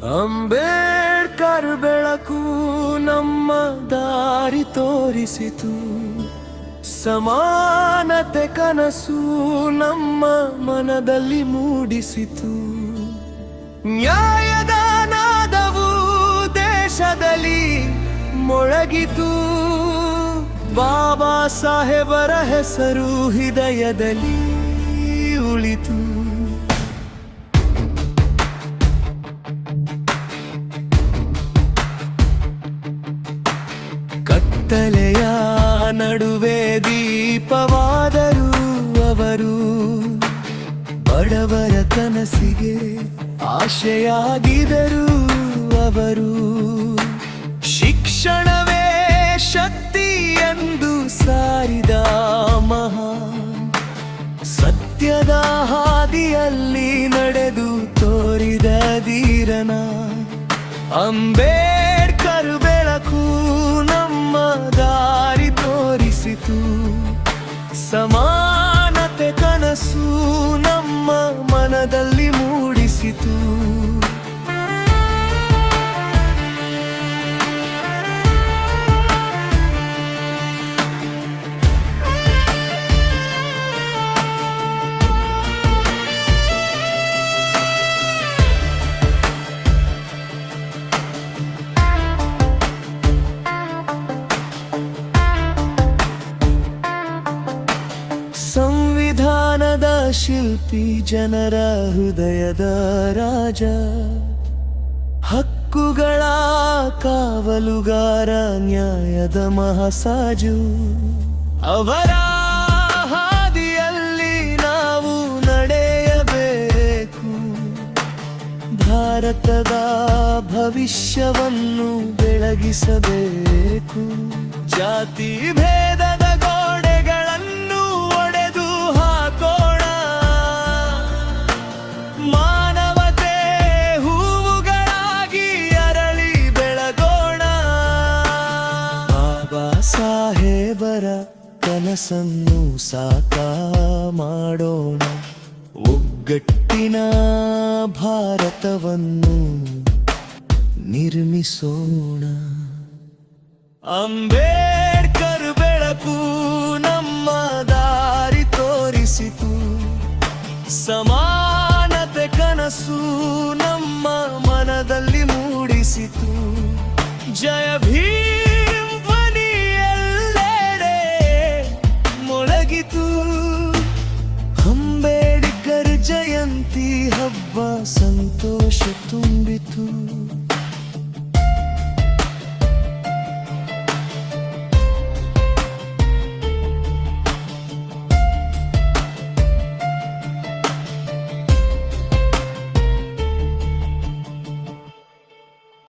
ಅಂಬೇಡ್ಕರ್ ಬೆಳಕು ನಮ್ಮ ದಾರಿ ತೋರಿಸಿತು. ಸಮಾನತೆ ಕನಸು ನಮ್ಮ ಮನದಲ್ಲಿ ಮೂಡಿಸಿತು. ನ್ಯಾಯದ ನಾದವು ದೇಶದಲ್ಲಿ ಮೊಳಗಿತು. ಬಾಬಾ ಸಾಹೇಬರ ಹೆಸರು ಹೃದಯದಲ್ಲಿ ಉಳಿತು. ಕತ್ತಲೆಯ ನಡುವೆ ದೀಪವಾದರು ಅವರು. ಬಡವರ ಕನಸಿಗೆ ಆಶೆಯಾಗಿದರು ಅವರು. ಶಿಕ್ಷಣವೇ ಶಕ್ತಿ ಎಂದು ಸಾರಿದ ಮಹಾನ್. ಸತ್ಯದ ಹಾದಿಯಲ್ಲಿ ನಡೆದು ತೋರಿದ ಧೀರನ. ಅಂಬೇಡ್ಕರ್ ಬೆಳಕು ನಮ್ಮ ದಾರಿ ತೋರಿಸಿತು. ಸಮಾನತೆ ಕನಸು ನಮ್ಮ ಮನದಲ್ಲಿ ಮೂಡಿಸಿತು. ಸಂವಿಧಾನದ ಶಿಲ್ಪಿ, ಜನರ ಹೃದಯದ ರಾಜ, ಹಕ್ಕುಗಳ ಕಾವಲುಗಾರ, ನ್ಯಾಯದ ಮಹಾಸಾಜು. ಅವರ ಹಾದಿಯಲ್ಲಿ ನಾವು ನಡೆಯಬೇಕು. ಭಾರತದ ಭವಿಷ್ಯವನ್ನು ಬೆಳಗಿಸಬೇಕು. ಜಾತಿ ಭೇದದ ಗೋಡೆಗಳನ್ನು ಒಡೆದು ಹಾಕೋಣ. ಮಾನವತೆ ಹೂವುಗಳಾಗಿ ಅರಳಿ ಬೆಳಗೋಣ. ಬಾಬಾ ಸಾಹೇಬರ ಕನಸನ್ನು ಸಾಕಾರ ಮಾಡೋಣ. ಒಗ್ಗಟ್ಟಿನ ಭಾರತವನ್ನು ನಿರ್ಮಿಸೋಣ. ಅಂಬೇಡ್ಕರ್ ಬೆಳಕು ನಮ್ಮ ದಾರಿ ತೋರಿಸಿತು. ಸಮಾನತೆ ಕನಸು ನಮ್ಮ ಮನದಲ್ಲಿ ಮೂಡಿಸಿತು. ಜಯ ಭೀಮ್ ಧ್ವನಿ ಎಲ್ಲೆಡೆ ಮೊಳಗಿತು. ಅಂಬೇಡ್ಕರ್ ಜಯಂತಿ ಹಬ್ಬ ಸಂತೋಷ ತುಂಬಿತು.